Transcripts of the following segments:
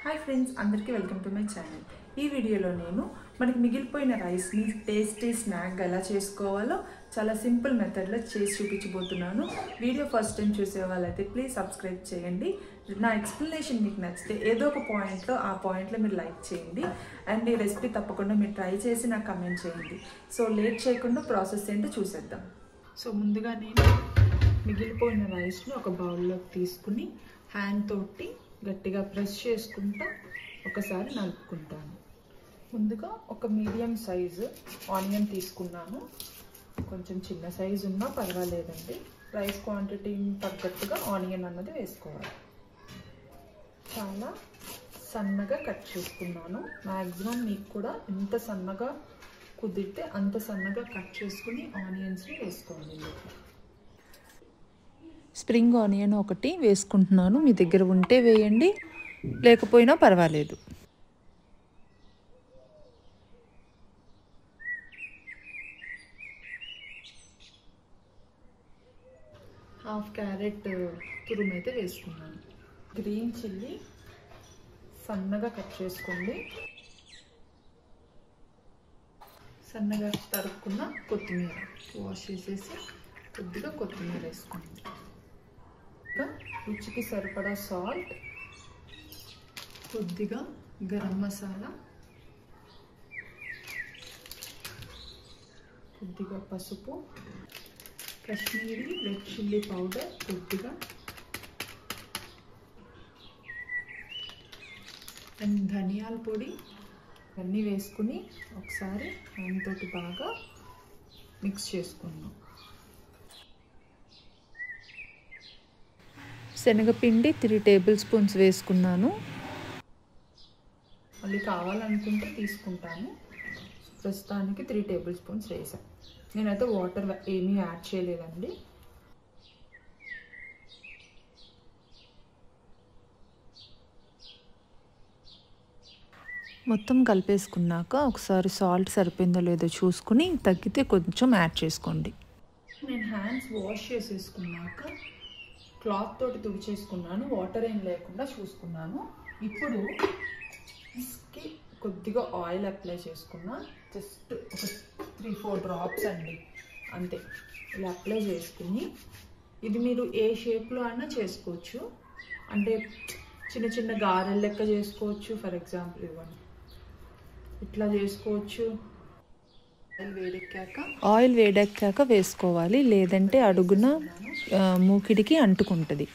Hi friends, అందరికీ welcome to my channel. ఈ వీడియోలో నేను మనకి మిగిలిపోయిన రైస్ని టేస్టీ స్నాక్ ఎలా చేసుకోవాలో చాలా సింపుల్ మెథడ్లో చేసి చూపించబోతున్నాను. వీడియో ఫస్ట్ టైం చూసే వాళ్ళైతే ప్లీజ్ సబ్స్క్రైబ్ చేయండి. నా ఎక్స్ప్లెనేషన్ మీకు నచ్చితే ఏదో ఒక పాయింట్లో ఆ పాయింట్లో మీరు లైక్ చేయండి. అండ్ ఈ రెసిపీ తప్పకుండా మీరు ట్రై చేసి నాకు కమెంట్ చేయండి. సో లేట్ చేయకుండా ప్రాసెస్ ఏంటో చూసేద్దాం. సో ముందుగా నేను మిగిలిపోయిన రైస్ని ఒక బౌల్లోకి తీసుకుని హ్యాండ్ తోటి గట్టిగా ప్రెస్ చేసుకుంటూ ఒకసారి నలుపుకుంటాను. ముందుగా ఒక మీడియం సైజు ఆనియన్ తీసుకున్నాను. కొంచెం చిన్న సైజు ఉన్నా పర్వాలేదండి. రైస్ క్వాంటిటీని తగ్గట్టుగా ఆనియన్ అన్నది వేసుకోవాలి. చాలా సన్నగా కట్ చేసుకున్నాను. మ్యాక్సిమం మీకు కూడా ఎంత సన్నగా కుదిరితే అంత సన్నగా కట్ చేసుకుని ఆనియన్స్ని వేసుకోవాలి. స్ప్రింగ్ ఆనియన్ ఒకటి వేసుకుంటున్నాను. మీ దగ్గర ఉంటే వేయండి, లేకపోయినా పర్వాలేదు. హాఫ్ క్యారెట్ తురుము అయితే వేసుకున్నాను. గ్రీన్ చిల్లీ సన్నగా కట్ చేసుకోండి. సన్నగా తరుక్కున్న కొత్తిమీర వాష్ చేసేసి కొద్దిగా కొత్తిమీర వేసుకోండి. రుచికి సరిపడా సాల్ట్, కొద్దిగా గరం మసాలా, కొద్దిగా పసుపు, కాశ్మీరీ రెడ్ చిల్లీ పౌడర్ కొద్దిగా, అండ్ ధనియాల పొడి అన్నీ వేసుకుని ఒకసారి హ్యాండ్ తోటి బాగా మిక్స్ చేసుకున్నాం. శనగపిండి 3 టేబుల్ స్పూన్స్ వేసుకున్నాను. మళ్ళీ కావాలనుకుంటే తీసుకుంటాను. ప్రస్తుతానికి 3 టేబుల్ స్పూన్స్ వేసాను. నేనైతే వాటర్ ఏమీ యాడ్ చేయలేదండి. మొత్తం కలిపేసుకున్నాక ఒకసారి సాల్ట్ సరిపోయిందో లేదో చూసుకుని తగ్గితే కొంచెం యాడ్ చేసుకోండి. నేను హ్యాండ్స్ వాష్ చేసేసుకున్నాక క్లాత్ తోటి తుడిచేసుకున్నాను. వాటర్ ఏం లేకుండా చూసుకున్నాను. ఇప్పుడు కి కొద్దిగా ఆయిల్ అప్లై చేసుకున్నా. జస్ట్ ఒక 3-4 డ్రాప్స్ అండి, అంతే. ఇలా అప్లై చేసుకుని ఇది మీరు ఏ షేప్లో అయినా చేసుకోవచ్చు. అంటే చిన్న చిన్న గారెల లెక్క చేసుకోవచ్చు. ఫర్ ఎగ్జాంపుల్ ఇవ్వండి, ఇట్లా చేసుకోవచ్చు. ఆయిల్ వేడెక్కాక వేసుకోవాలి, లేదంటే అడుగున మూకిడికి అంటుకుంటుంది.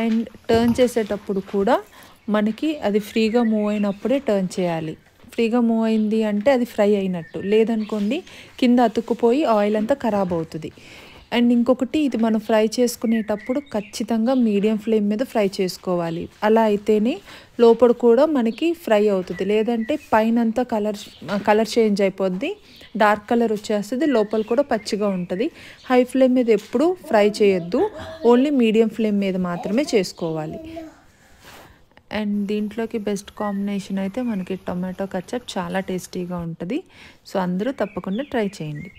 అండ్ టర్న్ చేసేటప్పుడు కూడా మనకి అది ఫ్రీగా మూవ్ అయినప్పుడే టర్న్ చేయాలి. ఫ్రీగా మూవ్ అయింది అంటే అది ఫ్రై అయినట్టు, లేదనుకోండి కింద అతుక్కుపోయి ఆయిల్ అంతా ఖరాబ్ అవుతుంది. అండ్ ఇంకొకటి, ఇది మనం ఫ్రై చేసుకునేటప్పుడు ఖచ్చితంగా మీడియం ఫ్లేమ్ మీద ఫ్రై చేసుకోవాలి. అలా అయితేనే లోపల కూడా మనకి ఫ్రై అవుతుంది. లేదంటే పైన అంతా కలర్ చేంజ్ అయిపోద్ది, డార్క్ కలర్ వచ్చేస్తుంది, లోపల కూడా పచ్చిగా ఉంటుంది. హై ఫ్లేమ్ మీద ఎప్పుడు ఫ్రై చేయొద్దు, ఓన్లీ మీడియం ఫ్లేమ్ మీద మాత్రమే చేసుకోవాలి. అండ్ దీంట్లోకి బెస్ట్ కాంబినేషన్ అయితే మనకి టొమాటో కచప్ చాలా టేస్టీగా ఉంటుంది. సో అందరూ తప్పకుండా ట్రై చేయండి.